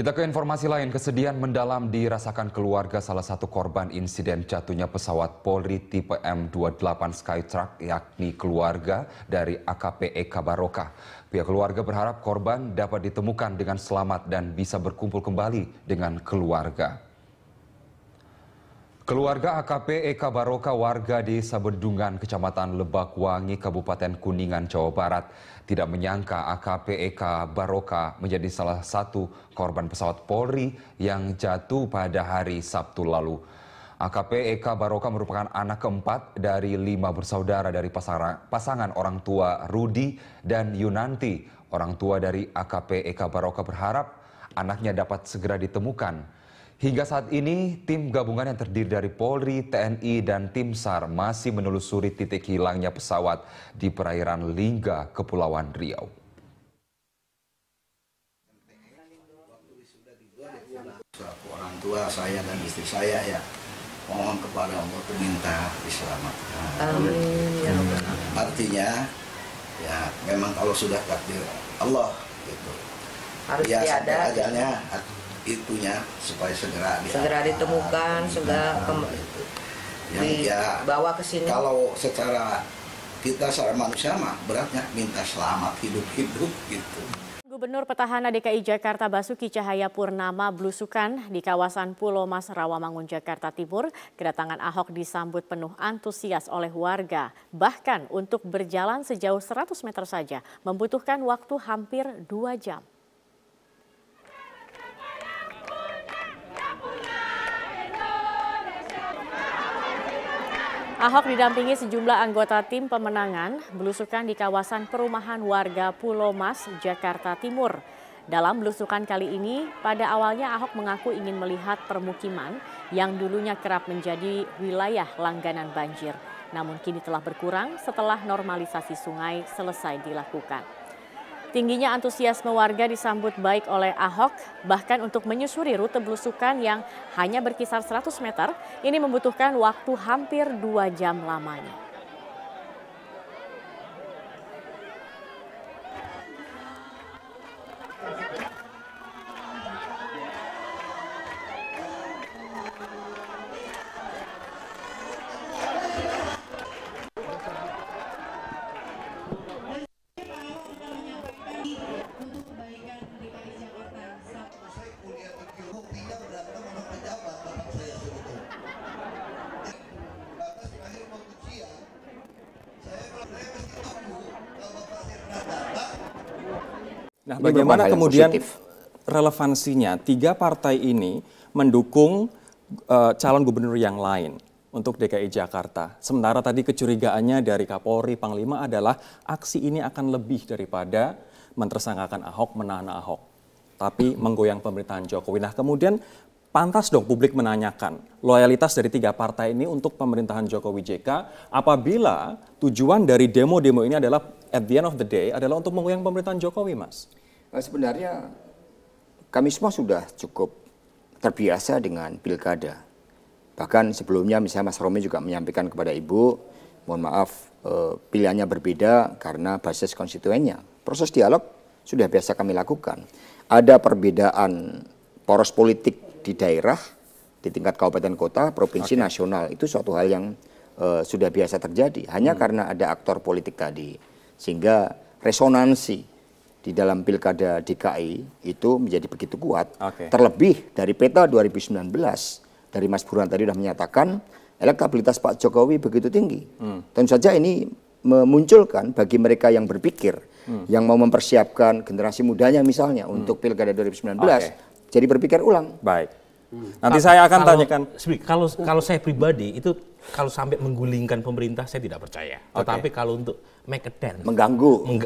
Kita ke informasi lain, kesedihan mendalam dirasakan keluarga salah satu korban insiden jatuhnya pesawat Polri tipe M28 Skytrack, yakni keluarga dari AKP Eka Barokah. Pihak keluarga berharap korban dapat ditemukan dengan selamat dan bisa berkumpul kembali dengan keluarga. Keluarga AKP Eka Barokah, warga di Sabendungan, Kecamatan Lebakwangi, Kabupaten Kuningan, Jawa Barat, tidak menyangka AKP Eka Barokah menjadi salah satu korban pesawat Polri yang jatuh pada hari Sabtu lalu. AKP Eka Barokah merupakan anak keempat dari 5 bersaudara dari pasangan orang tua Rudi dan Yunanti. Orang tua dari AKP Eka Barokah berharap anaknya dapat segera ditemukan. Hingga saat ini, tim gabungan yang terdiri dari Polri, TNI, dan tim SAR masih menelusuri titik hilangnya pesawat di perairan Lingga, Kepulauan Riau. Orang tua saya dan istri saya ya mohon kepada Allah untuk minta diselamatkan. Amin. Artinya ya memang kalau sudah takdir Allah gitu. Harus ya, ada ajalnya itunya supaya segera ditemukan, dibawa ke sini. Kalau secara kita secara manusia mah beratnya minta selamat hidup-hidup gitu. Gubernur Petahana DKI Jakarta Basuki Cahayapurnama belusukan di kawasan Pulau Mas Rawamangun, Jakarta Timur. Kedatangan Ahok disambut penuh antusias oleh warga. Bahkan untuk berjalan sejauh 100 meter saja membutuhkan waktu hampir 2 jam. Ahok didampingi sejumlah anggota tim pemenangan belusukan di kawasan perumahan warga Pulau Mas, Jakarta Timur. Dalam belusukan kali ini, pada awalnya Ahok mengaku ingin melihat permukiman yang dulunya kerap menjadi wilayah langganan banjir. Namun kini telah berkurang setelah normalisasi sungai selesai dilakukan. Tingginya antusiasme warga disambut baik oleh Ahok, bahkan untuk menyusuri rute belusukan yang hanya berkisar 100 meter, ini membutuhkan waktu hampir 2 jam lamanya. Nah, bagaimana kemudian relevansinya 3 partai ini mendukung calon gubernur yang lain untuk DKI Jakarta? Sementara tadi kecurigaannya dari Kapolri, Panglima adalah aksi ini akan lebih daripada mentersangkakan Ahok, menahan Ahok, tapi menggoyang pemerintahan Jokowi. Nah, kemudian pantas dong publik menanyakan loyalitas dari 3 partai ini untuk pemerintahan Jokowi JK apabila tujuan dari demo-demo ini adalah at the end of the day adalah untuk menggoyang pemerintahan Jokowi, Mas. Sebenarnya kami semua sudah cukup terbiasa dengan pilkada. Bahkan sebelumnya misalnya Mas Romi juga menyampaikan kepada Ibu, mohon maaf pilihannya berbeda karena basis konstituennya. Proses dialog sudah biasa kami lakukan. Ada perbedaan poros politik di daerah, di tingkat kabupaten kota, provinsi, nasional. Itu suatu hal yang sudah biasa terjadi. Hanya karena ada aktor politik tadi. Sehingga resonansi di dalam pilkada DKI itu menjadi begitu kuat. Terlebih dari peta 2019, dari Mas Burhan tadi sudah menyatakan elektabilitas Pak Jokowi begitu tinggi. Tentu saja ini memunculkan bagi mereka yang berpikir, yang mau mempersiapkan generasi mudanya misalnya untuk pilkada 2019, jadi berpikir ulang. Baik. Nanti saya akan tanyakan. Kalau saya pribadi itu kalau sampai menggulingkan pemerintah saya tidak percaya. Tetapi kalau untuk make a dance, mengganggu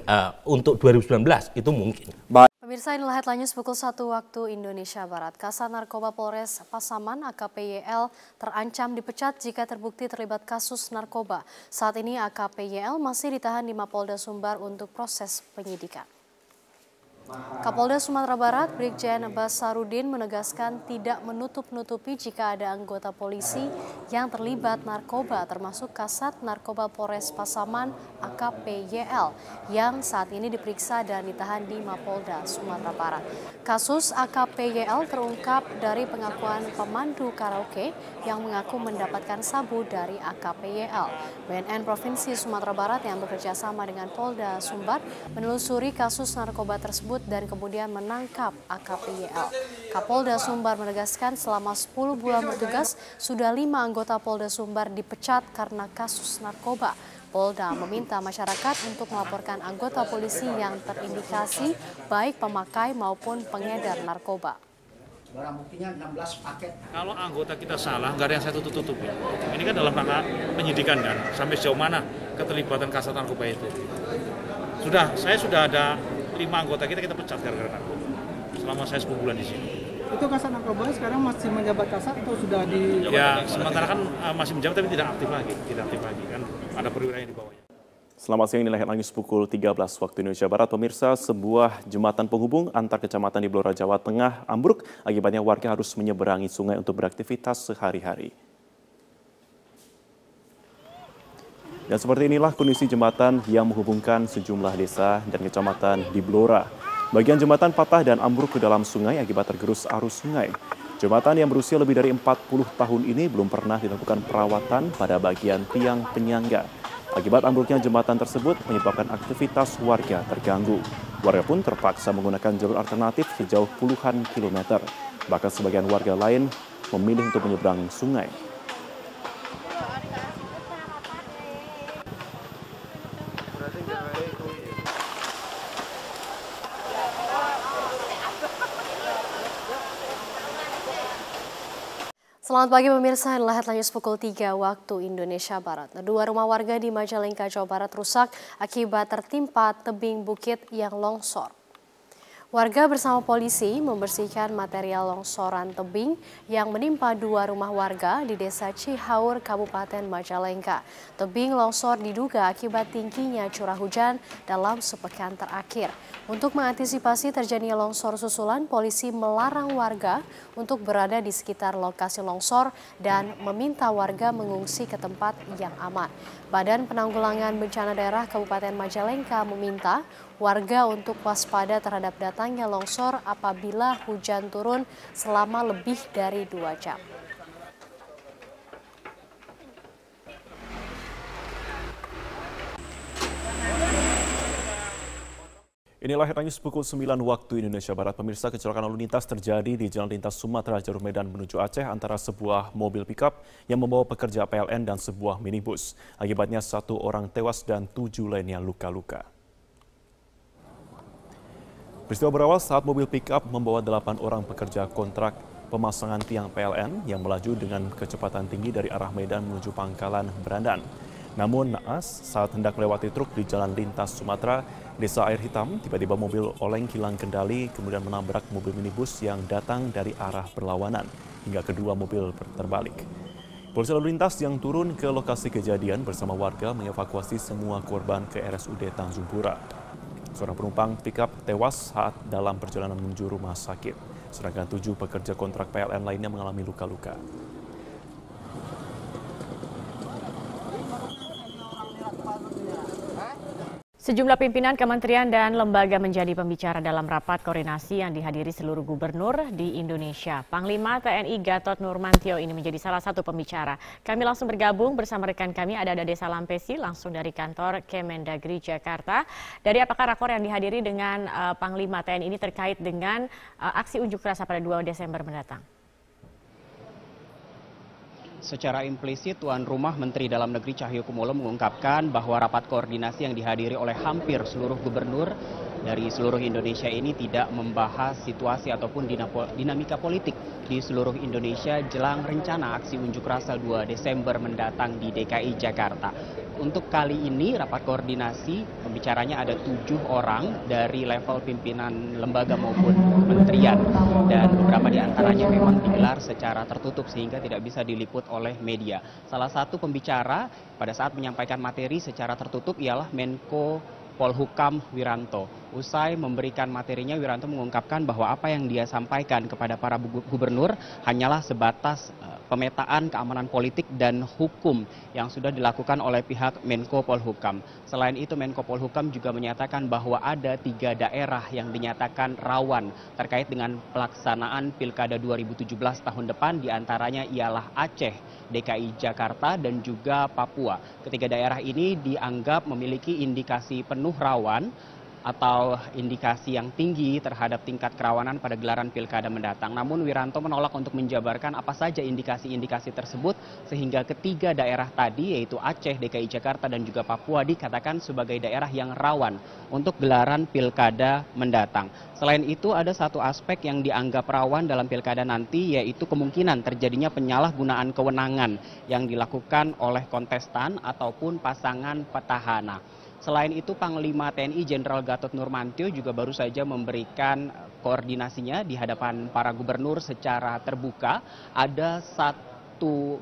untuk 2019 itu mungkin. Pemirsa, inilah headline news pukul 1 waktu Indonesia Barat. Kasat Narkoba Polres Pasaman AKP YL terancam dipecat jika terbukti terlibat kasus narkoba. Saat ini AKP YL masih ditahan di Mapolda Sumbar untuk proses penyidikan. Kapolda Sumatera Barat, Brigjen Basarudin menegaskan tidak menutup-nutupi jika ada anggota polisi yang terlibat narkoba termasuk Kasat Narkoba Polres Pasaman AKP YL yang saat ini diperiksa dan ditahan di Mapolda Sumatera Barat. Kasus AKP YL terungkap dari pengakuan pemandu karaoke yang mengaku mendapatkan sabu dari AKP YL. BNN Provinsi Sumatera Barat yang bekerja sama dengan Polda Sumbar menelusuri kasus narkoba tersebut dan kemudian menangkap AKP YL. Kapolda Sumbar menegaskan selama 10 bulan bertugas, sudah 5 anggota Polda Sumbar dipecat karena kasus narkoba. Polda meminta masyarakat untuk melaporkan anggota polisi yang terindikasi baik pemakai maupun pengedar narkoba. Barang buktinya 16 paket. Kalau anggota kita salah, nggak ada yang saya tutup-tutupi. Ini kan dalam rangka penyidikan kan, sampai sejauh mana keterlibatan Kasat Narkoba itu. Saya sudah ada 5 anggota kita pecat gara-gara narkoba. Selama saya 10 bulan di sini. Itu Kasat Narkoba sekarang masih menjabat Kasat atau sudah di? Ya, sementara kan masih menjabat tapi tidak aktif lagi kan ada perwira yang di bawahnya. Selamat siang, inilah headline news pukul 13 waktu Indonesia Barat. Pemirsa, sebuah jembatan penghubung antar kecamatan di Blora, Jawa Tengah ambruk. Akibatnya warga harus menyeberangi sungai untuk beraktivitas sehari-hari. Dan seperti inilah kondisi jembatan yang menghubungkan sejumlah desa dan kecamatan di Blora. Bagian jembatan patah dan ambruk ke dalam sungai akibat tergerus arus sungai. Jembatan yang berusia lebih dari 40 tahun ini belum pernah dilakukan perawatan pada bagian tiang penyangga. Akibat ambruknya jembatan tersebut menyebabkan aktivitas warga terganggu. Warga pun terpaksa menggunakan jalur alternatif sejauh puluhan kilometer. Bahkan sebagian warga lain memilih untuk menyeberang sungai. Selamat pagi pemirsa, inilah headline news pukul 3 waktu Indonesia Barat. 2 rumah warga di Majalengka, Jawa Barat rusak akibat tertimpa tebing bukit yang longsor. Warga bersama polisi membersihkan material longsoran tebing yang menimpa 2 rumah warga di Desa Cihaur, Kabupaten Majalengka. Tebing longsor diduga akibat tingginya curah hujan dalam sepekan terakhir. Untuk mengantisipasi terjadinya longsor susulan, polisi melarang warga untuk berada di sekitar lokasi longsor dan meminta warga mengungsi ke tempat yang aman. Badan Penanggulangan Bencana Daerah Kabupaten Majalengka meminta warga untuk waspada terhadap datangnya longsor apabila hujan turun selama lebih dari 2 jam. Inilah headline news pukul 9 waktu Indonesia Barat. Pemirsa, kecelakaan lalu lintas terjadi di Jalan Lintas Sumatera jalur Medan menuju Aceh antara sebuah mobil pickup yang membawa pekerja PLN dan sebuah minibus. Akibatnya 1 orang tewas dan 7 lainnya luka-luka. Peristiwa berawal saat mobil pickup membawa 8 orang pekerja kontrak pemasangan tiang PLN yang melaju dengan kecepatan tinggi dari arah Medan menuju Pangkalan Berandan. Namun naas saat hendak melewati truk di Jalan Lintas Sumatera, Desa Air Hitam, tiba-tiba mobil oleng hilang kendali kemudian menabrak mobil minibus yang datang dari arah berlawanan hingga kedua mobil terbalik. Polisi lalu lintas yang turun ke lokasi kejadian bersama warga mengevakuasi semua korban ke RSUD Tanjung Pura. Seorang penumpang pickup tewas saat dalam perjalanan menuju rumah sakit, sedangkan 7 pekerja kontrak PLN lainnya mengalami luka-luka. Sejumlah pimpinan kementerian dan lembaga menjadi pembicara dalam rapat koordinasi yang dihadiri seluruh gubernur di Indonesia. Panglima TNI Gatot Nurmantio ini menjadi salah satu pembicara. Kami langsung bergabung bersama rekan kami ada Desa Lampesi langsung dari kantor Kemendagri Jakarta. Dari apakah rakor yang dihadiri dengan Panglima TNI ini terkait dengan aksi unjuk rasa pada 2 Desember mendatang? Secara implisit, tuan rumah Menteri Dalam Negeri Cahyokumolo mengungkapkan bahwa rapat koordinasi yang dihadiri oleh hampir seluruh gubernur dari seluruh Indonesia ini tidak membahas situasi ataupun dinamika politik di seluruh Indonesia jelang rencana aksi unjuk rasa 2 Desember mendatang di DKI Jakarta. Untuk kali ini rapat koordinasi pembicaranya ada 7 orang dari level pimpinan lembaga maupun kementerian dan beberapa di antaranya memang digelar secara tertutup sehingga tidak bisa diliput oleh media. Salah satu pembicara pada saat menyampaikan materi secara tertutup ialah Menko Polhukam Wiranto. Usai memberikan materinya, Wiranto mengungkapkan bahwa apa yang dia sampaikan kepada para gubernur hanyalah sebatas pemetaan keamanan politik dan hukum yang sudah dilakukan oleh pihak Menko Polhukam. Selain itu, Menko Polhukam juga menyatakan bahwa ada 3 daerah yang dinyatakan rawan terkait dengan pelaksanaan Pilkada 2017 tahun depan, diantaranya ialah Aceh, DKI Jakarta, dan juga Papua. Ketiga daerah ini dianggap memiliki indikasi penuh rawan atau indikasi yang tinggi terhadap tingkat kerawanan pada gelaran pilkada mendatang. Namun Wiranto menolak untuk menjabarkan apa saja indikasi-indikasi tersebut, sehingga ketiga daerah tadi yaitu Aceh, DKI Jakarta, dan juga Papua dikatakan sebagai daerah yang rawan untuk gelaran pilkada mendatang. Selain itu, ada satu aspek yang dianggap rawan dalam pilkada nanti, yaitu kemungkinan terjadinya penyalahgunaan kewenangan yang dilakukan oleh kontestan ataupun pasangan petahana. Selain itu, Panglima TNI Jenderal Gatot Nurmantio juga baru saja memberikan koordinasinya di hadapan para gubernur secara terbuka. Ada satu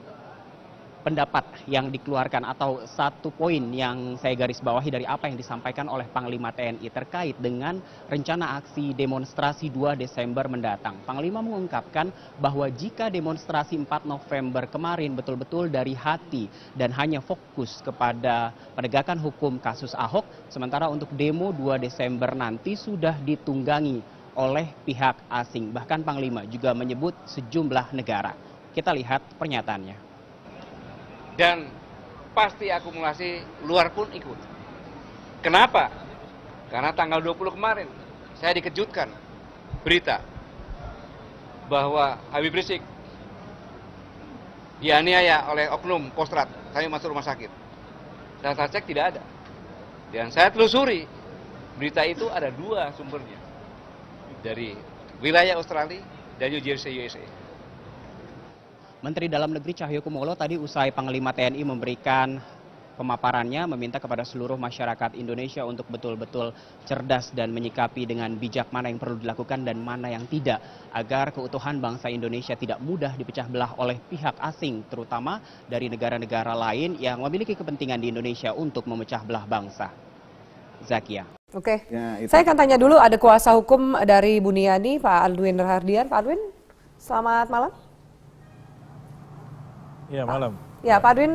pendapat yang dikeluarkan atau satu poin yang saya garis bawahi dari apa yang disampaikan oleh Panglima TNI terkait dengan rencana aksi demonstrasi 2 Desember mendatang. Panglima mengungkapkan bahwa jika demonstrasi 4 November kemarin betul-betul dari hati dan hanya fokus kepada penegakan hukum kasus Ahok, sementara untuk demo 2 Desember nanti sudah ditunggangi oleh pihak asing. Bahkan Panglima juga menyebut sejumlah negara. Kita lihat pernyataannya. Dan pasti akumulasi luar pun ikut. Kenapa? Karena tanggal 20 kemarin saya dikejutkan berita bahwa Habib Rizik dianiaya oleh oknum Kostrad sampai masuk rumah sakit. Saya cek tidak ada. Dan saya telusuri berita itu ada 2 sumbernya, dari wilayah Australia dan New Jersey, USA. Menteri Dalam Negeri Cahyokumolo tadi usai Panglima TNI memberikan pemaparannya meminta kepada seluruh masyarakat Indonesia untuk betul-betul cerdas dan menyikapi dengan bijak mana yang perlu dilakukan dan mana yang tidak, agar keutuhan bangsa Indonesia tidak mudah dipecah belah oleh pihak asing, terutama dari negara-negara lain yang memiliki kepentingan di Indonesia untuk memecah belah bangsa. Zakia. Oke, saya akan tanya dulu, ada kuasa hukum dari Buniani, Pak Aldwin Rahardian. Pak Aldwin, selamat malam. Ya, malam. Ya, Pak Aldwin,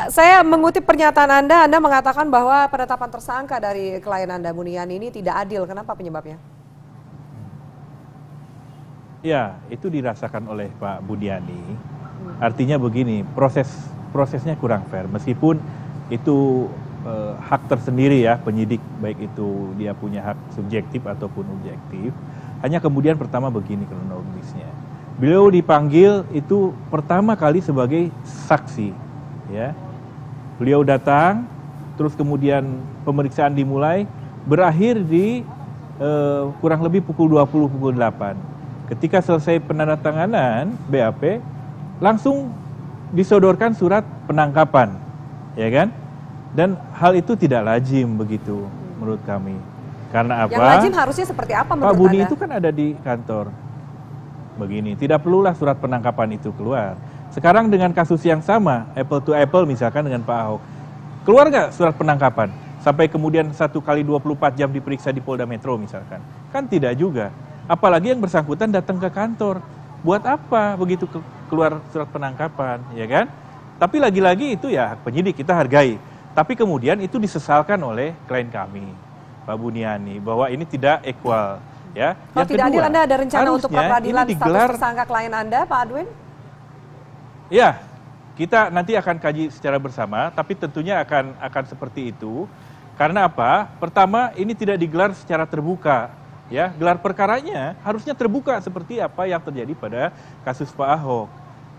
saya mengutip pernyataan Anda mengatakan bahwa penetapan tersangka dari klien Anda, Buniani, ini tidak adil. Kenapa penyebabnya? Ya, itu dirasakan oleh Pak Buniani. Artinya begini, prosesnya kurang fair. Meskipun itu hak tersendiri ya, penyidik, baik itu dia punya hak subjektif ataupun objektif. Hanya kemudian pertama begini kronologisnya. Beliau dipanggil itu pertama kali sebagai saksi, ya. Beliau datang, terus kemudian pemeriksaan dimulai, berakhir di kurang lebih pukul 20, pukul 8. Ketika selesai penandatanganan BAP, langsung disodorkan surat penangkapan, ya kan? Dan hal itu tidak lazim begitu menurut kami. Karena apa? Yang lazim harusnya seperti apa menurut Pak Buni Anda? itu kan ada di kantor. Begini, tidak perlulah surat penangkapan itu keluar. Sekarang dengan kasus yang sama, apple to apple misalkan dengan Pak Ahok, keluar nggak surat penangkapan? Sampai kemudian 1 kali 24 jam diperiksa di Polda Metro misalkan. Kan tidak juga. Apalagi yang bersangkutan datang ke kantor. Buat apa begitu keluar surat penangkapan, ya kan? Tapi lagi-lagi itu ya hak penyidik, kita hargai. Tapi kemudian itu disesalkan oleh klien kami, Pak Buniani, bahwa ini tidak equal. Ya. Kalau tidak adil, Anda ada rencana untuk peradilan status tersangka klien Anda, Pak Aldwin? Ya, kita nanti akan kaji secara bersama, tapi tentunya akan seperti itu. Karena apa? Pertama, ini tidak digelar secara terbuka. Ya, gelar perkaranya harusnya terbuka seperti apa yang terjadi pada kasus Pak Ahok.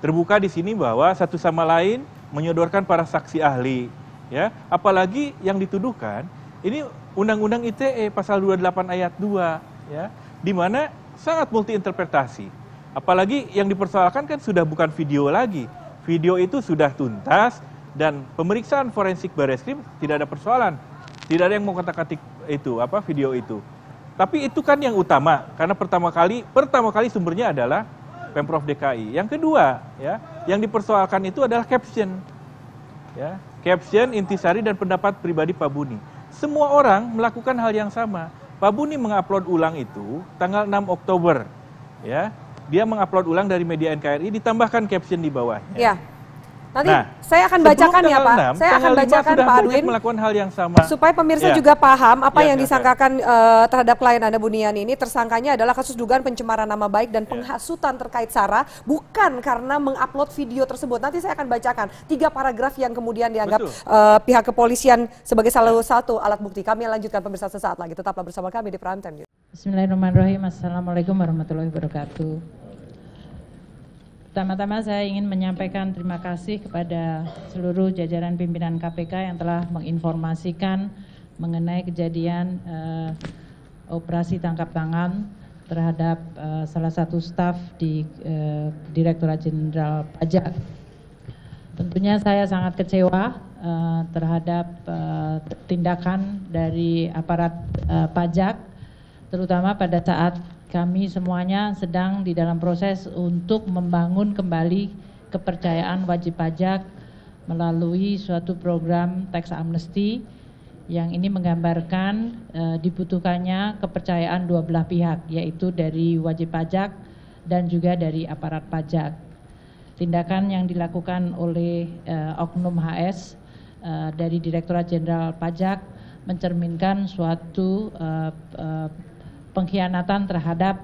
Terbuka di sini bahwa satu sama lain menyodorkan para saksi ahli. Ya, apalagi yang dituduhkan ini Undang-Undang ITE pasal 28 ayat 2. Ya, di mana sangat multi interpretasi. Apalagi yang dipersoalkan kan sudah bukan video lagi. Video itu sudah tuntas dan pemeriksaan forensik Barreskrim tidak ada persoalan. Tidak ada yang mau kata-katik itu video itu. Tapi itu kan yang utama karena pertama kali sumbernya adalah Pemprov DKI. Yang kedua, ya, yang dipersoalkan itu adalah caption. Ya, caption, intisari dan pendapat pribadi Pak Buni. semua orang melakukan hal yang sama. Pak Buni mengupload ulang itu tanggal 6 Oktober. Ya, dia mengupload ulang dari media NKRI, ditambahkan caption di bawahnya. Ya. Nanti saya akan bacakan ya Pak. Saya akan bacakan Pak Arwin melakukan hal yang sama. Supaya pemirsa juga paham apa yang disangkakan terhadap klien Anda Buniani ini. Tersangkanya adalah kasus dugaan pencemaran nama baik dan penghasutan terkait SARA, bukan karena mengupload video tersebut. Nanti saya akan bacakan 3 paragraf yang kemudian dianggap pihak kepolisian sebagai salah satu alat bukti. Kami lanjutkan pemirsa sesaat lagi. Tetaplah bersama kami di Prime Time. Bismillahirrahmanirrahim. Assalamualaikum warahmatullahi wabarakatuh. Pertama-tama saya ingin menyampaikan terima kasih kepada seluruh jajaran pimpinan KPK yang telah menginformasikan mengenai kejadian operasi tangkap tangan terhadap salah satu staf di Direktorat Jenderal Pajak. Tentunya saya sangat kecewa terhadap tindakan dari aparat pajak, terutama pada saat kami semuanya sedang di dalam proses untuk membangun kembali kepercayaan wajib pajak melalui suatu program tax amnesty yang ini menggambarkan dibutuhkannya kepercayaan dua belah pihak, yaitu dari wajib pajak dan juga dari aparat pajak. Tindakan yang dilakukan oleh Oknum HS dari Direktorat Jenderal Pajak mencerminkan suatu pengkhianatan terhadap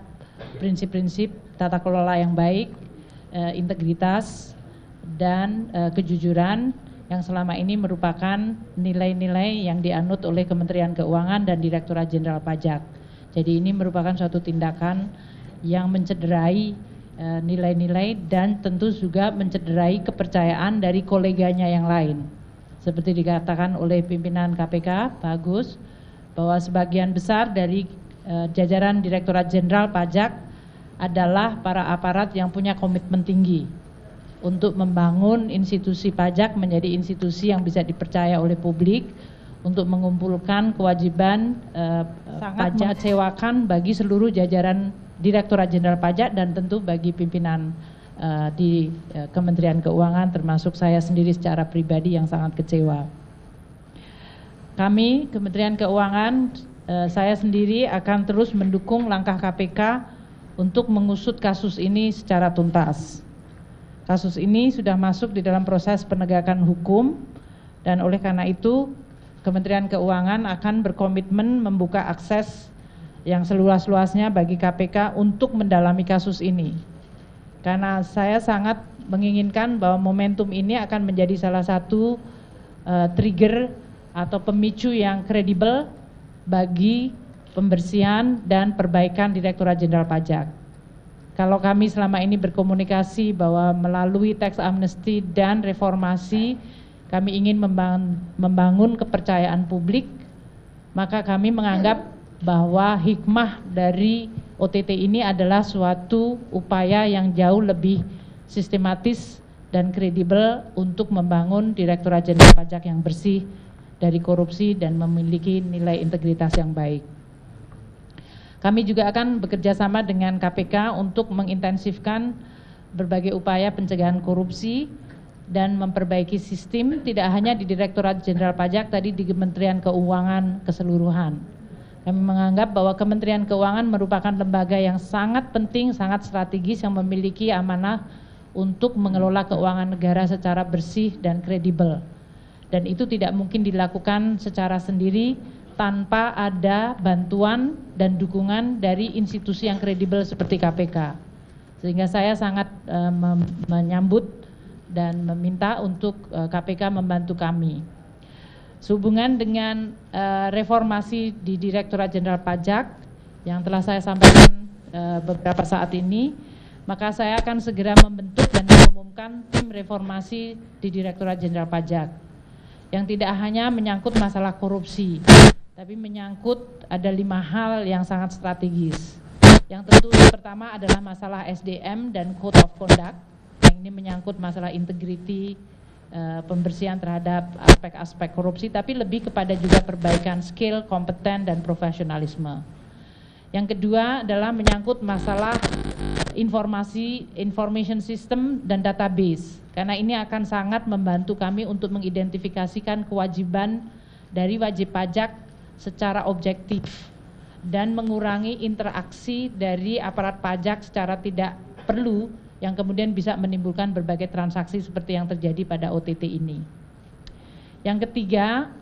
prinsip-prinsip tata kelola yang baik, integritas, dan kejujuran yang selama ini merupakan nilai-nilai yang dianut oleh Kementerian Keuangan dan Direktorat Jenderal Pajak. Jadi ini merupakan suatu tindakan yang mencederai nilai-nilai dan tentu juga mencederai kepercayaan dari koleganya yang lain. Seperti dikatakan oleh pimpinan KPK, Pak Agus, bahwa sebagian besar dari jajaran Direktorat Jenderal Pajak adalah para aparat yang punya komitmen tinggi untuk membangun institusi pajak menjadi institusi yang bisa dipercaya oleh publik, untuk mengumpulkan kewajiban sangat mengecewakan bagi seluruh jajaran Direktorat Jenderal Pajak dan tentu bagi pimpinan di Kementerian Keuangan, termasuk saya sendiri secara pribadi yang sangat kecewa. Kami Kementerian Keuangan, saya sendiri akan terus mendukung langkah KPK untuk mengusut kasus ini secara tuntas. Kasus ini sudah masuk di dalam proses penegakan hukum dan oleh karena itu Kementerian Keuangan akan berkomitmen membuka akses yang seluas-luasnya bagi KPK untuk mendalami kasus ini. Karena saya sangat menginginkan bahwa momentum ini akan menjadi salah satu trigger atau pemicu yang kredibel bagi pembersihan dan perbaikan Direktorat Jenderal Pajak. Kalau kami selama ini berkomunikasi bahwa melalui tax amnesty dan reformasi kami ingin membangun kepercayaan publik, maka kami menganggap bahwa hikmah dari OTT ini adalah suatu upaya yang jauh lebih sistematis dan kredibel untuk membangun Direktorat Jenderal Pajak yang bersih dari korupsi dan memiliki nilai integritas yang baik. Kami juga akan bekerja sama dengan KPK untuk mengintensifkan berbagai upaya pencegahan korupsi dan memperbaiki sistem tidak hanya di Direktorat Jenderal Pajak, tadi di Kementerian Keuangan keseluruhan. Kami menganggap bahwa Kementerian Keuangan merupakan lembaga yang sangat penting, sangat strategis yang memiliki amanah untuk mengelola keuangan negara secara bersih dan kredibel. Dan itu tidak mungkin dilakukan secara sendiri tanpa ada bantuan dan dukungan dari institusi yang kredibel seperti KPK. Sehingga saya sangat menyambut dan meminta untuk KPK membantu kami. Sehubungan dengan reformasi di Direktorat Jenderal Pajak yang telah saya sampaikan beberapa saat ini, maka saya akan segera membentuk dan mengumumkan tim reformasi di Direktorat Jenderal Pajak yang tidak hanya menyangkut masalah korupsi, tapi menyangkut ada 5 hal yang sangat strategis. Yang tentu pertama adalah masalah SDM dan Code of Conduct, yang ini menyangkut masalah integriti, pembersihan terhadap aspek-aspek korupsi, tapi lebih kepada juga perbaikan skill, kompeten, dan profesionalisme. Yang kedua adalah menyangkut masalah information system dan database, karena ini akan sangat membantu kami untuk mengidentifikasikan kewajiban dari wajib pajak secara objektif dan mengurangi interaksi dari aparat pajak secara tidak perlu yang kemudian bisa menimbulkan berbagai transaksi seperti yang terjadi pada OTT ini. Yang ketiga,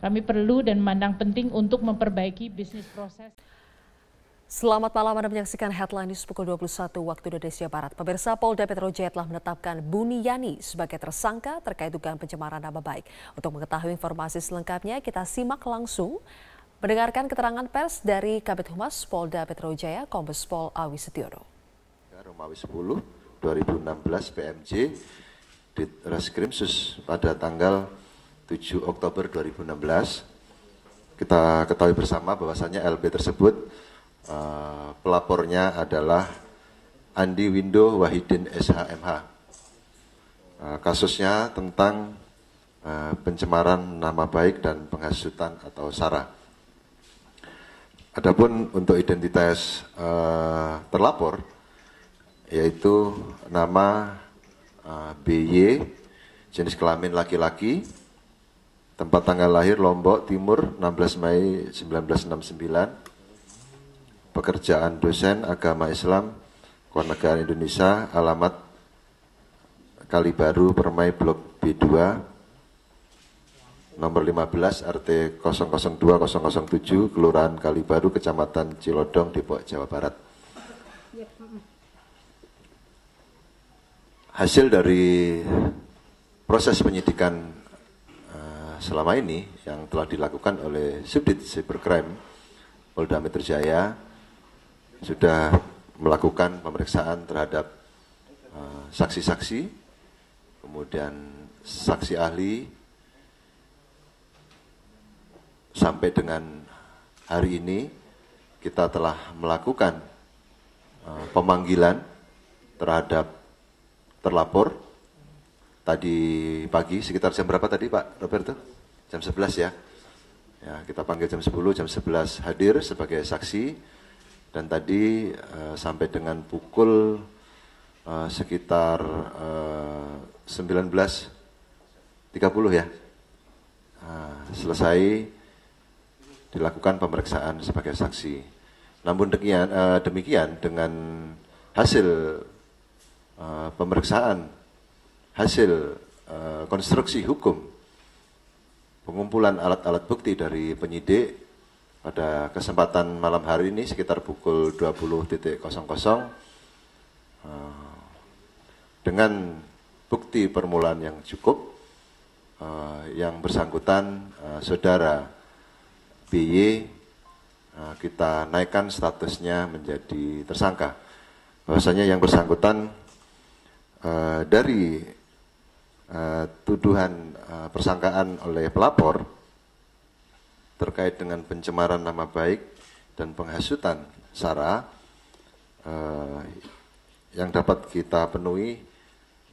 kami perlu dan memandang penting untuk memperbaiki bisnis proses. Selamat malam, Anda menyaksikan Headline News pukul 21 waktu Indonesia Barat. Pemirsa, Polda Metro Jaya telah menetapkan Buniyani sebagai tersangka terkait dugaan pencemaran nama baik. Untuk mengetahui informasi selengkapnya, kita simak langsung mendengarkan keterangan pers dari Kabid Humas Polda Metro Jaya, Kombes Pol Awi Setiono. Romawi 10 2016 PMJ di Reskrimsus pada tanggal 7 Oktober 2016. Kita ketahui bersama bahwasannya LP tersebut pelapornya adalah Andi Windo Wahidin SHMH. Kasusnya tentang pencemaran nama baik dan penghasutan atau SARA. Adapun untuk identitas terlapor, yaitu nama BY, jenis kelamin laki-laki, tempat tanggal lahir Lombok Timur 16 Mei 1969, pekerjaan dosen agama Islam, Kewarganegaraan Indonesia, alamat Kalibaru, Permai, Blok B2, nomor 15, RT 002007, Kelurahan Kalibaru, Kecamatan Cilodong, Depok, Jawa Barat. Hasil dari proses penyidikan selama ini yang telah dilakukan oleh Subdit Cybercrime Polda Metro Jaya sudah melakukan pemeriksaan terhadap saksi-saksi, kemudian saksi ahli, sampai dengan hari ini kita telah melakukan pemanggilan terhadap terlapor. Tadi pagi sekitar jam berapa tadi Pak Roberto? Jam 11 ya. Ya, kita panggil jam 10, jam 11 hadir sebagai saksi. Dan tadi sampai dengan pukul sekitar 19.30 ya, selesai dilakukan pemeriksaan sebagai saksi. Namun demikian dengan hasil pemeriksaan, hasil konstruksi hukum, pengumpulan alat-alat bukti dari penyidik, pada kesempatan malam hari ini sekitar pukul 20.00 dengan bukti permulaan yang cukup, yang bersangkutan saudara BY kita naikkan statusnya menjadi tersangka. Bahwasanya yang bersangkutan dari tuduhan persangkaan oleh pelapor terkait dengan pencemaran nama baik dan penghasutan SARA yang dapat kita penuhi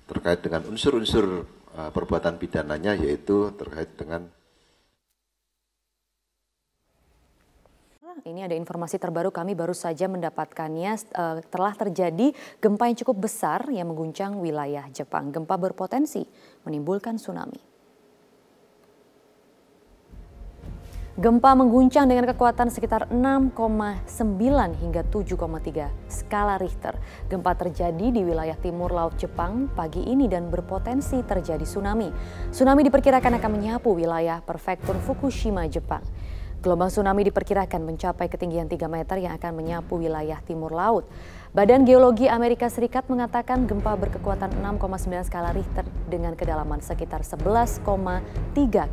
terkait dengan unsur-unsur perbuatan pidananya, yaitu terkait dengan Ini ada informasi terbaru, kami baru saja mendapatkannya. Telah terjadi gempa yang cukup besar yang mengguncang wilayah Jepang. Gempa berpotensi menimbulkan tsunami. Gempa mengguncang dengan kekuatan sekitar 6,9 hingga 7,3 skala Richter. Gempa terjadi di wilayah timur laut Jepang pagi ini dan berpotensi terjadi tsunami. Tsunami diperkirakan akan menyapu wilayah prefektur Fukushima, Jepang. Gelombang tsunami diperkirakan mencapai ketinggian 3 meter yang akan menyapu wilayah timur laut. Badan Geologi Amerika Serikat mengatakan gempa berkekuatan 6,9 skala Richter dengan kedalaman sekitar 11,3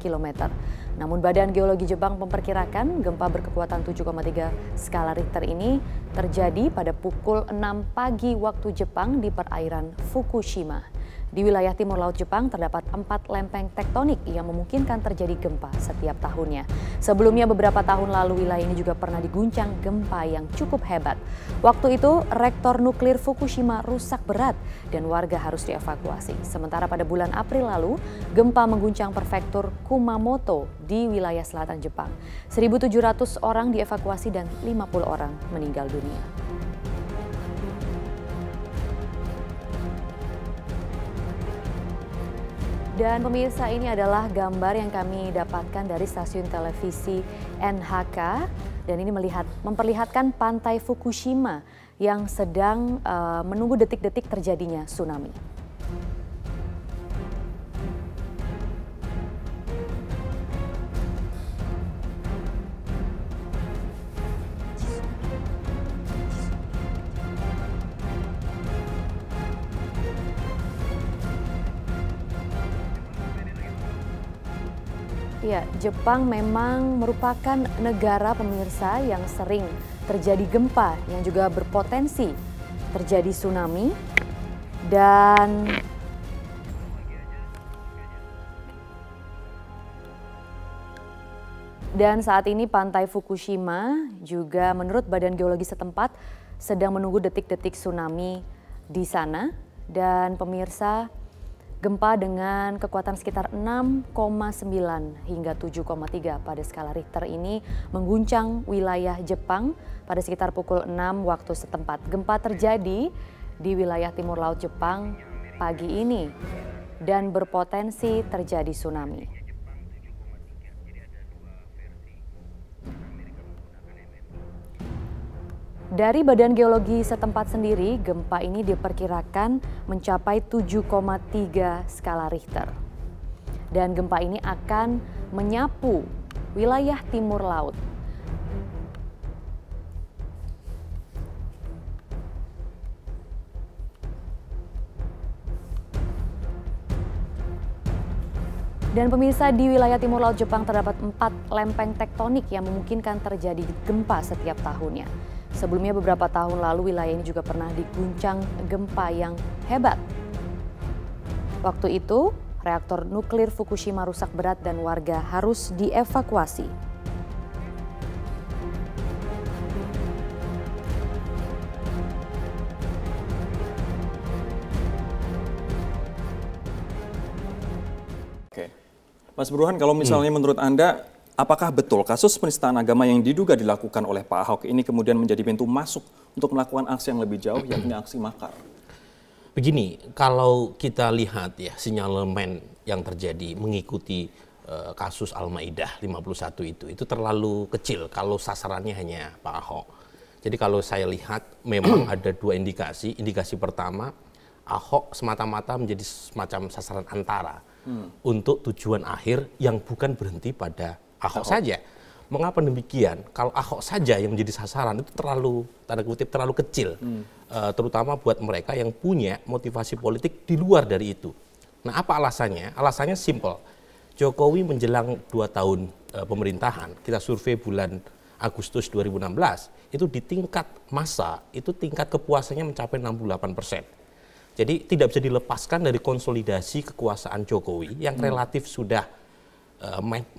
km. Namun Badan Geologi Jepang memperkirakan gempa berkekuatan 7,3 skala Richter ini terjadi pada pukul 6 pagi waktu Jepang di perairan Fukushima. Di wilayah timur laut Jepang terdapat 4 lempeng tektonik yang memungkinkan terjadi gempa setiap tahunnya. Sebelumnya beberapa tahun lalu wilayah ini juga pernah diguncang gempa yang cukup hebat. Waktu itu reaktor nuklir Fukushima rusak berat dan warga harus dievakuasi. Sementara pada bulan April lalu gempa mengguncang prefektur Kumamoto di wilayah selatan Jepang. 1.700 orang dievakuasi dan 50 orang meninggal dunia. Dan pemirsa, ini adalah gambar yang kami dapatkan dari stasiun televisi NHK dan ini memperlihatkan pantai Fukushima yang sedang menunggu detik-detik terjadinya tsunami. Ya, Jepang memang merupakan negara pemirsa yang sering terjadi gempa yang juga berpotensi terjadi tsunami dan saat ini pantai Fukushima juga menurut Badan Geologi setempat sedang menunggu detik-detik tsunami di sana. Dan pemirsa, gempa dengan kekuatan sekitar 6,9 hingga 7,3 pada skala Richter ini mengguncang wilayah Jepang pada sekitar pukul 6 waktu setempat. Gempa terjadi di wilayah timur laut Jepang pagi ini dan berpotensi terjadi tsunami. Dari Badan Geologi setempat sendiri, gempa ini diperkirakan mencapai 7,3 skala Richter. Dan gempa ini akan menyapu wilayah timur laut. Dan pemirsa, di wilayah timur laut Jepang terdapat 4 lempeng tektonik yang memungkinkan terjadi gempa setiap tahunnya. Sebelumnya beberapa tahun lalu wilayah ini juga pernah diguncang gempa yang hebat. Waktu itu reaktor nuklir Fukushima rusak berat dan warga harus dievakuasi. Oke, Mas Burhan, kalau misalnya menurut Anda, apakah betul kasus penistaan agama yang diduga dilakukan oleh Pak Ahok ini kemudian menjadi pintu masuk untuk melakukan aksi yang lebih jauh, yakni aksi makar? Begini, kalau kita lihat ya sinyalemen yang terjadi mengikuti kasus Al-Maidah 51 itu terlalu kecil kalau sasarannya hanya Pak Ahok. Jadi kalau saya lihat memang ada dua indikasi. Indikasi pertama, Ahok semata-mata menjadi semacam sasaran antara untuk tujuan akhir yang bukan berhenti pada Ahok saja. Mengapa demikian? Kalau Ahok saja yang menjadi sasaran itu terlalu, tanda kutip, terlalu kecil. Terutama buat mereka yang punya motivasi politik di luar dari itu. Nah, apa alasannya? Alasannya simple. Jokowi menjelang 2 tahun pemerintahan, kita survei bulan Agustus 2016, itu di tingkat massa, itu tingkat kepuasannya mencapai 68%. Jadi tidak bisa dilepaskan dari konsolidasi kekuasaan Jokowi yang relatif sudah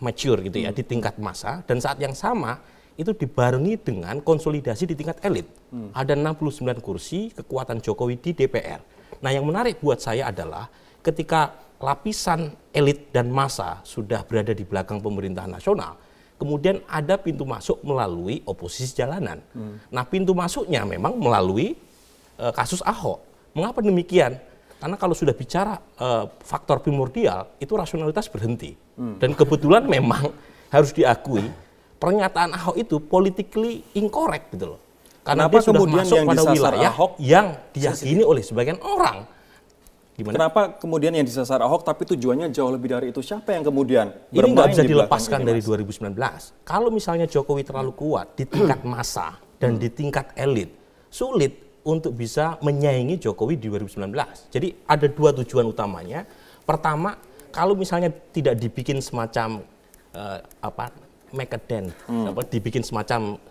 mature gitu ya di tingkat massa, dan saat yang sama itu dibarengi dengan konsolidasi di tingkat elit. Ada 69 kursi kekuatan Jokowi di DPR. Nah, yang menarik buat saya adalah ketika lapisan elit dan massa sudah berada di belakang pemerintahan nasional, kemudian ada pintu masuk melalui oposisi jalanan. Nah, pintu masuknya memang melalui kasus Ahok. Mengapa demikian? Karena kalau sudah bicara faktor primordial, itu rasionalitas berhenti. Dan kebetulan memang harus diakui, pernyataan Ahok itu politically incorrect gitu loh. Karena dia sudah masuk pada wilayah Ahok yang diyakini oleh sebagian orang. Gimana? Kenapa kemudian yang disasar Ahok tapi tujuannya jauh lebih dari itu? Siapa yang kemudian ini nggak bisa dilepaskan dari 2019. Kalau misalnya Jokowi terlalu kuat di tingkat massa dan di tingkat elit, sulit untuk bisa menyaingi Jokowi di 2019. Jadi ada dua tujuan utamanya. Pertama, kalau misalnya tidak dibikin semacam make a dance, dibikin semacam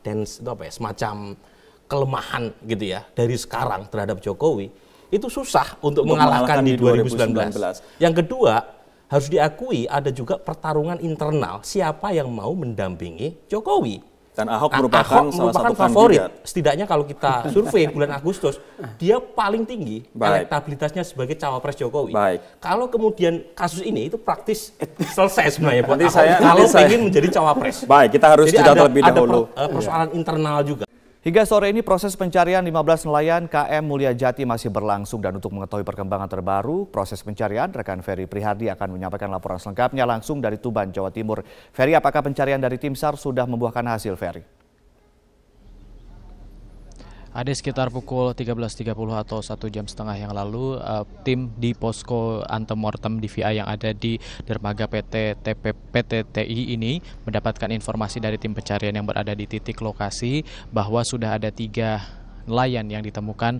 dance itu semacam kelemahan gitu ya dari sekarang terhadap Jokowi, itu susah untuk mengalahkan di 2019. Yang kedua, harus diakui ada juga pertarungan internal siapa yang mau mendampingi Jokowi. Dan Ahok merupakan salah satu favorit. Kandidat. Setidaknya kalau kita survei bulan Agustus, dia paling tinggi elektabilitasnya sebagai cawapres Jokowi. Kalau kemudian kasus ini itu praktis selesai sebenarnya buat Ahok kalau ingin menjadi cawapres. Kita harus jeda terlebih dahulu. Ada persoalan internal juga. Hingga sore ini proses pencarian 15 nelayan KM Mulia Jati masih berlangsung, dan untuk mengetahui perkembangan terbaru proses pencarian, rekan Ferry Prihardi akan menyampaikan laporan selengkapnya langsung dari Tuban, Jawa Timur. Ferry, apakah pencarian dari tim SAR sudah membuahkan hasil, Ferry? Ada sekitar pukul 13.30 atau 1 jam setengah yang lalu, tim di posko antemortem DVI yang ada di dermaga PT TI ini mendapatkan informasi dari tim pencarian yang berada di titik lokasi bahwa sudah ada 3 nelayan yang ditemukan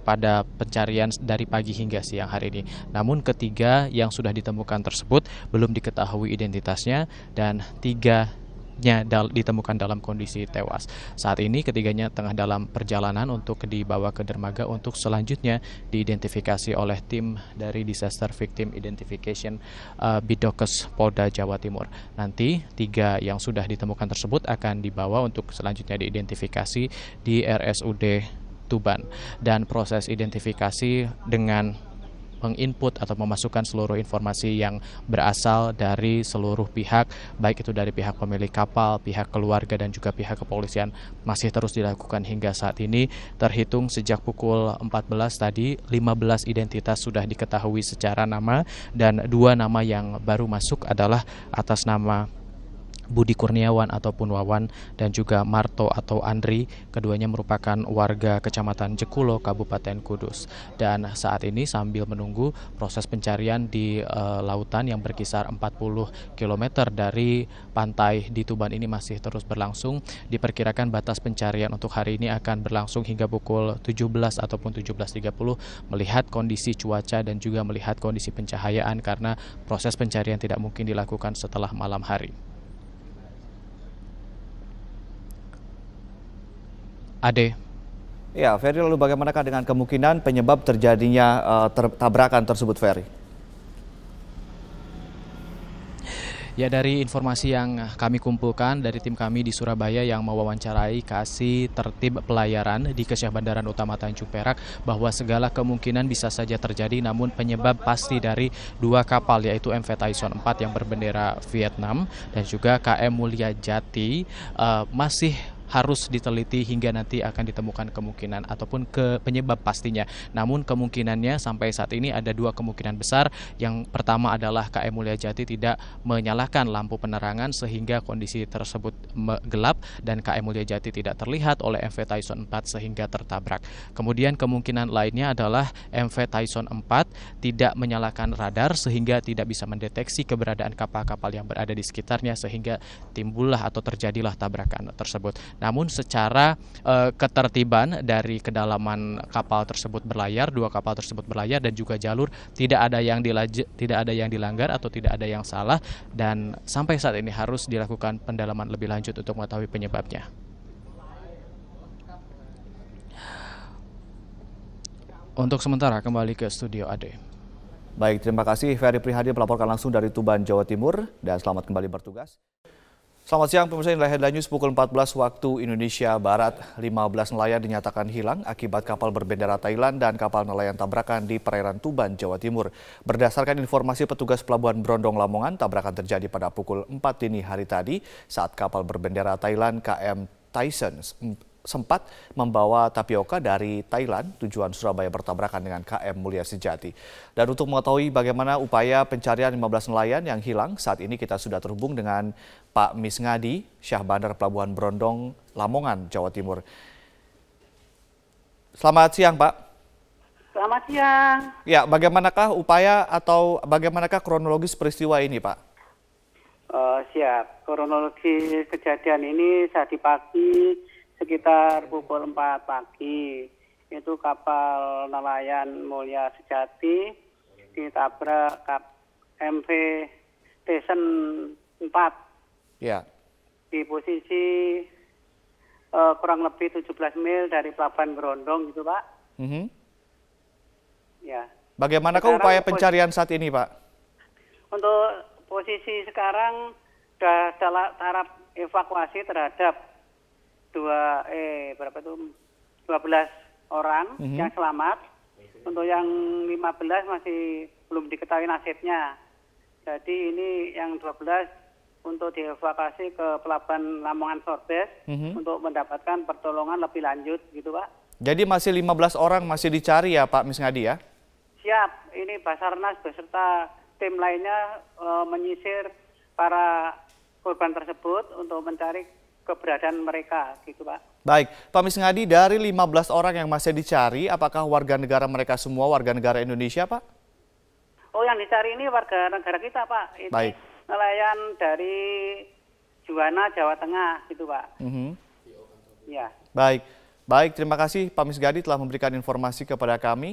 pada pencarian dari pagi hingga siang hari ini. Namun ketiga yang sudah ditemukan tersebut belum diketahui identitasnya, dan 3 ditemukan dalam kondisi tewas. Saat ini ketiganya tengah dalam perjalanan untuk dibawa ke dermaga untuk selanjutnya diidentifikasi oleh tim dari Disaster Victim Identification Bidokes Polda Jawa Timur. Nanti 3 yang sudah ditemukan tersebut akan dibawa untuk selanjutnya diidentifikasi di RSUD Tuban, dan proses identifikasi dengan menginput atau memasukkan seluruh informasi yang berasal dari seluruh pihak, baik itu dari pihak pemilik kapal, pihak keluarga, dan juga pihak kepolisian, masih terus dilakukan hingga saat ini. Terhitung sejak pukul 14 tadi, 15 identitas sudah diketahui secara nama, dan 2 nama yang baru masuk adalah atas nama Budi Kurniawan ataupun Wawan, dan juga Marto atau Andri. Keduanya merupakan warga Kecamatan Jekulo, Kabupaten Kudus. Dan saat ini sambil menunggu proses pencarian di lautan yang berkisar 40 km dari pantai di Tuban ini masih terus berlangsung. Diperkirakan batas pencarian untuk hari ini akan berlangsung hingga pukul 17 ataupun 17.30 melihat kondisi cuaca dan juga melihat kondisi pencahayaan, karena proses pencarian tidak mungkin dilakukan setelah malam hari. Ade. Ya, Ferry, lalu bagaimanakah dengan kemungkinan penyebab terjadinya tabrakan tersebut, Ferry? Ya, dari informasi yang kami kumpulkan dari tim kami di Surabaya yang mewawancarai Kasih Tertib Pelayaran di Kesyah Bandaran Utama Tanjung Perak, bahwa segala kemungkinan bisa saja terjadi, namun penyebab pasti dari 2 kapal yaitu MV Tyson 4 yang berbendera Vietnam dan juga KM Mulia Jati masih harus diteliti hingga nanti akan ditemukan kemungkinan ataupun penyebab pastinya. Namun kemungkinannya sampai saat ini ada 2 kemungkinan besar. Yang pertama adalah KM Mulia Jati tidak menyalakan lampu penerangan sehingga kondisi tersebut gelap, dan KM Mulia Jati tidak terlihat oleh MV Tyson 4 sehingga tertabrak. Kemudian kemungkinan lainnya adalah MV Tyson 4 tidak menyalakan radar sehingga tidak bisa mendeteksi keberadaan kapal-kapal yang berada di sekitarnya, sehingga timbullah atau terjadilah tabrakan tersebut. Namun secara ketertiban dari kedalaman kapal tersebut berlayar, 2 kapal tersebut berlayar, dan juga jalur tidak ada yang dilanggar atau tidak ada yang salah, dan sampai saat ini harus dilakukan pendalaman lebih lanjut untuk mengetahui penyebabnya. Untuk sementara kembali ke studio Ade. Baik, terima kasih Ferry Prihardi melaporkan langsung dari Tuban, Jawa Timur, dan selamat kembali bertugas. Selamat siang pemirsa, inilah Headline News pukul 14 waktu Indonesia Barat. 15 nelayan dinyatakan hilang akibat kapal berbendera Thailand dan kapal nelayan tabrakan di perairan Tuban, Jawa Timur. Berdasarkan informasi petugas Pelabuhan Brondong Lamongan, tabrakan terjadi pada pukul 4 dini hari tadi saat kapal berbendera Thailand KM Tyson sempat membawa tapioka dari Thailand tujuan Surabaya bertabrakan dengan KM Mulia Sejati. Dan untuk mengetahui bagaimana upaya pencarian 15 nelayan yang hilang, saat ini kita sudah terhubung dengan Pak Misngadi, Syah Bandar Pelabuhan Brondong, Lamongan, Jawa Timur. Selamat siang, Pak. Selamat siang. Ya, bagaimanakah upaya atau bagaimanakah kronologis peristiwa ini, Pak? Siap. Kronologi kejadian ini saat pagi sekitar pukul 4 pagi. Itu kapal nelayan Mulia Sejati ditabrak MV Tyson 4. Ya. Di posisi kurang lebih 17 mil dari Pelabuhan Brondong gitu, Pak. Ya. Bagaimanakah upaya pencarian saat ini, Pak? Untuk posisi sekarang sudah dalam taraf evakuasi terhadap 12 orang yang selamat. Untuk yang 15 masih belum diketahui nasibnya. Jadi ini yang 12 untuk dievakuasi ke Pelabuhan Lamongan Sorbes untuk mendapatkan pertolongan lebih lanjut gitu Pak. Jadi masih 15 orang masih dicari ya Pak Misngadi ya? Siap, ini Basarnas beserta tim lainnya menyisir para korban tersebut untuk mencari keberadaan mereka gitu Pak. Baik, Pak Misngadi, dari 15 orang yang masih dicari, apakah warga negara mereka semua warga negara Indonesia Pak? Oh, yang dicari ini warga negara kita Pak. Ini baik. Nelayan dari Juwana, Jawa Tengah gitu Pak. Ya. Baik, terima kasih Pak Misngadi telah memberikan informasi kepada kami.